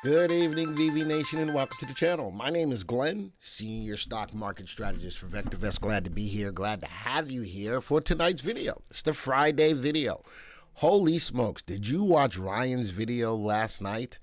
Good evening, VV Nation, and welcome to the channel. My name is Glenn, Senior Stock Market Strategist for VectorVest. Glad to be here. Glad to have you here for tonight's video. It's the Friday video. Holy smokes, did you watch Ryan's video last night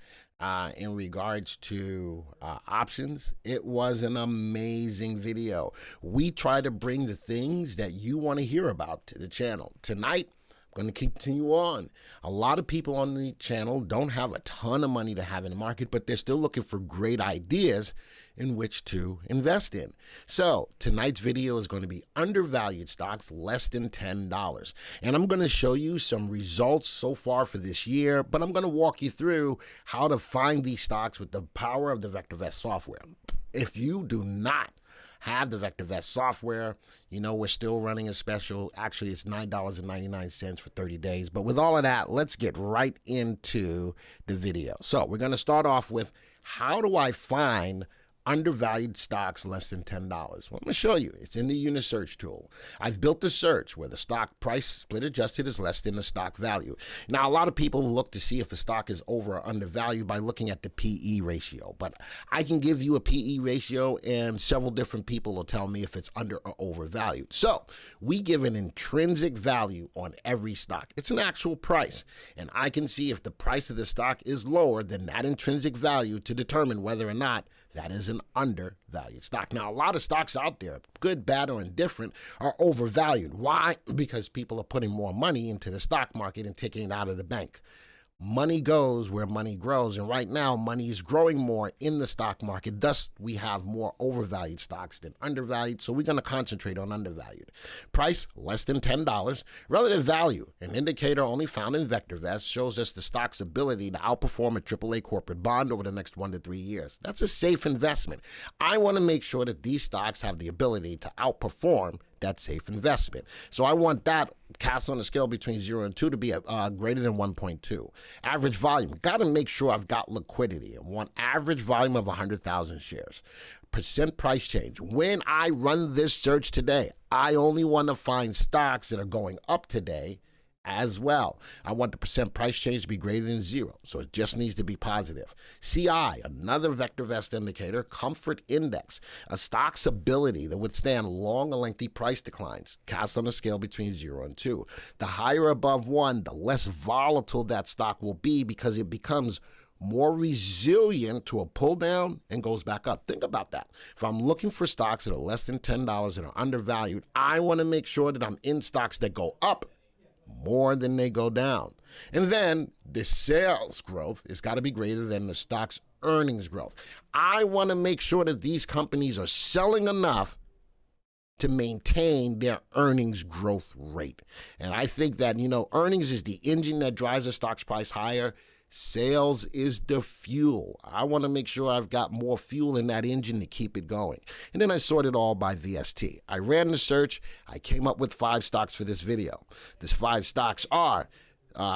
in regards to options? It was an amazing video. We try to bring the things that you want to hear about to the channel. Tonight, going to continue on. A lot of people on the channel don't have a ton of money to have in the market, but they're still looking for great ideas in which to invest in. So tonight's video is going to be undervalued stocks less than $10. And I'm going to show you some results so far for this year, but I'm going to walk you through how to find these stocks with the power of the VectorVest software. If you do not have the VectorVest software, you know we're still running a special. Actually, it's $9.99 for 30 days. But with all of that, let's get right into the video. So we're going to start off with, how do I find undervalued stocks less than $10? Well, I'm going to show you. It's in the Unisearch tool. I've built a search where the stock price split adjusted is less than the stock value. Now, a lot of people look to see if a stock is over or undervalued by looking at the PE ratio, but I can give you a PE ratio and several different people will tell me if it's under or overvalued. So we give an intrinsic value on every stock. It's an actual price, and I can see if the price of the stock is lower than that intrinsic value to determine whether or not that is an undervalued stock. Now, a lot of stocks out there, good, bad, or indifferent, are overvalued. Why? Because people are putting more money into the stock market and taking it out of the bank. Money goes where money grows, and right now money is growing more in the stock market. Thus, we have more overvalued stocks than undervalued, so we're going to concentrate on undervalued. Price, less than $10. Relative value, an indicator only found in VectorVest, shows us the stock's ability to outperform a AAA corporate bond over the next 1 to 3 years. That's a safe investment. I want to make sure that these stocks have the ability to outperform that safe investment. So I want that cast on a scale between 0 and 2 to be greater than 1.2. Average volume, got to make sure I've got liquidity. I want average volume of 100,000 shares. Percent price change. When I run this search today, I only want to find stocks that are going up today as well. I want the percent price change to be greater than 0, so it just needs to be positive. CI, another VectorVest indicator. Comfort index, a stock's ability to withstand long or lengthy price declines, cast on a scale between 0 and 2. The higher above 1, the less volatile that stock will be because it becomes more resilient to a pull down and goes back up. Think about that. If I'm looking for stocks that are less than $10 that are undervalued, I want to make sure that I'm in stocks that go up more than they go down. And then the sales growth has got to be greater than the stock's earnings growth. I want to make sure that these companies are selling enough to maintain their earnings growth rate. And I think that, earnings is the engine that drives the stock's price higher. Sales is the fuel. I want to make sure I've got more fuel in that engine to keep it going. And then I sorted all by VST. I ran the search. I came up with 5 stocks for this video. These 5 stocks are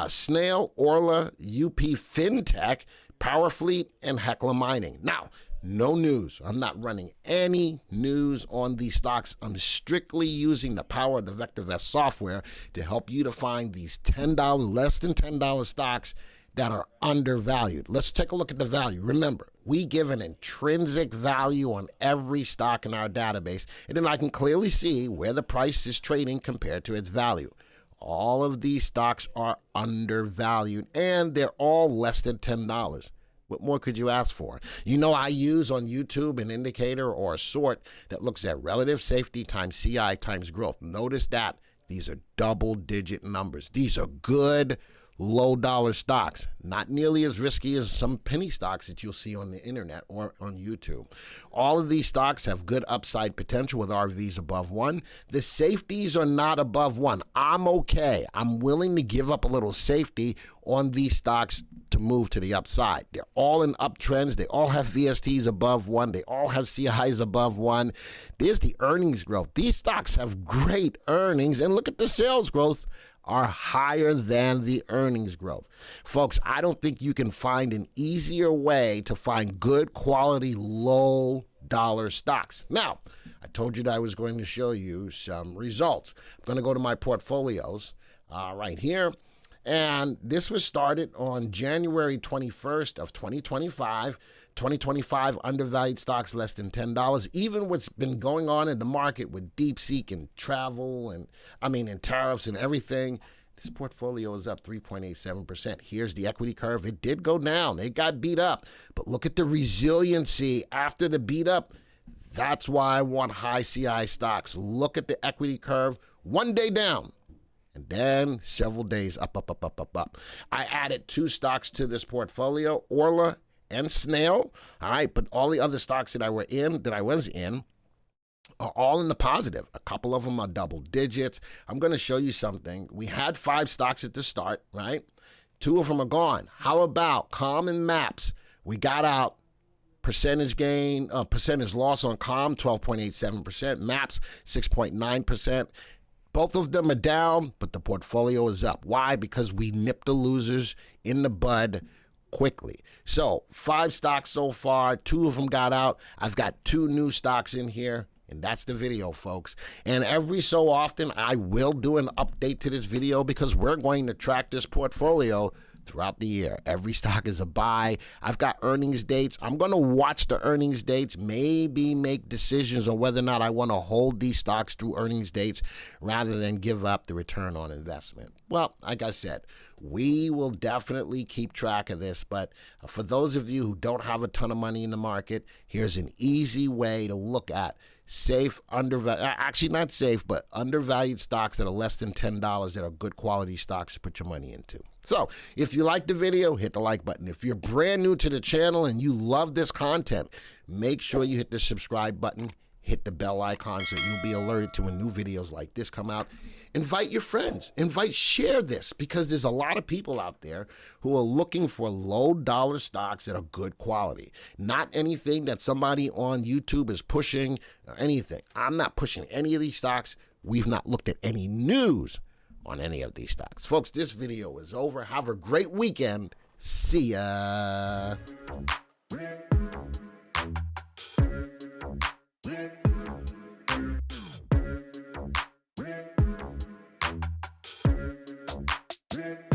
Snail, Orla, UP Fintech, Powerfleet, and Hecla Mining. Now, no news. I'm not running any news on these stocks. I'm strictly using the power of the VectorVest software to help you to find these $10, less than $10 stocks that are undervalued. Let's take a look at the value. Remember, we give an intrinsic value on every stock in our database, and then I can clearly see where the price is trading compared to its value. All of these stocks are undervalued, and they're all less than $10. What more could you ask for? I use on YouTube an indicator or a sort that looks at relative safety times CI times growth. Notice that these are double-digit numbers. These are good low dollar stocks, not nearly as risky as some penny stocks that you'll see on the internet or on YouTube. All of these stocks have good upside potential with RVs above 1. The safeties are not above 1. I'm okay. I'm willing to give up a little safety on these stocks to move to the upside. They're all in uptrends. They all have VSTs above 1. They all have CIs above 1. There's the earnings growth. These stocks have great earnings, and look at the sales growth are higher than the earnings growth. Folks, I don't think you can find an easier way to find good quality, low dollar stocks. Now, I told you that I was going to show you some results. I'm going to go to my portfolios right here. And this was started on January 21st of 2025. 2025 undervalued stocks less than $10. Even what's been going on in the market with DeepSeek and travel and tariffs and everything, this portfolio is up 3.87%. Here's the equity curve. It did go down. It got beat up. But look at the resiliency after the beat up. That's why I want high CI stocks. Look at the equity curve. One day down. And then several days up, up, up, up, up, up. I added 2 stocks to this portfolio, Orla and Snail. All right, but all the other stocks that I was in, are all in the positive. A couple of them are double digits. I'm going to show you something. We had 5 stocks at the start, right? 2 of them are gone. How about Calm and Maps? We got out. Percentage gain, percentage loss on Calm, 12.87%. Maps, 6.9%. Both of them are down, but the portfolio is up. Why? Because we nipped the losers in the bud quickly. So 5 stocks so far. 2 of them got out. I've got 2 new stocks in here. And that's the video, folks. And every so often, I will do an update to this video because we're going to track this portfolio throughout the year. Every stock is a buy. I've got earnings dates. I'm going to watch the earnings dates, maybe make decisions on whether or not I want to hold these stocks through earnings dates rather than give up the return on investment. Well, like I said, we will definitely keep track of this, but for those of you who don't have a ton of money in the market, here's an easy way to look at safe, actually not safe, but undervalued stocks that are less than $10 that are good quality stocks to put your money into. So if you like the video, hit the like button. If you're brand new to the channel and you love this content, make sure you hit the subscribe button, hit the bell icon so you'll be alerted to when new videos like this come out. Invite your friends, share this, because there's a lot of people out there who are looking for low dollar stocks that are good quality. Not anything that somebody on YouTube is pushing or anything. I'm not pushing any of these stocks. We've not looked at any news on any of these stocks. Folks, this video is over. Have a great weekend. See ya. Yeah.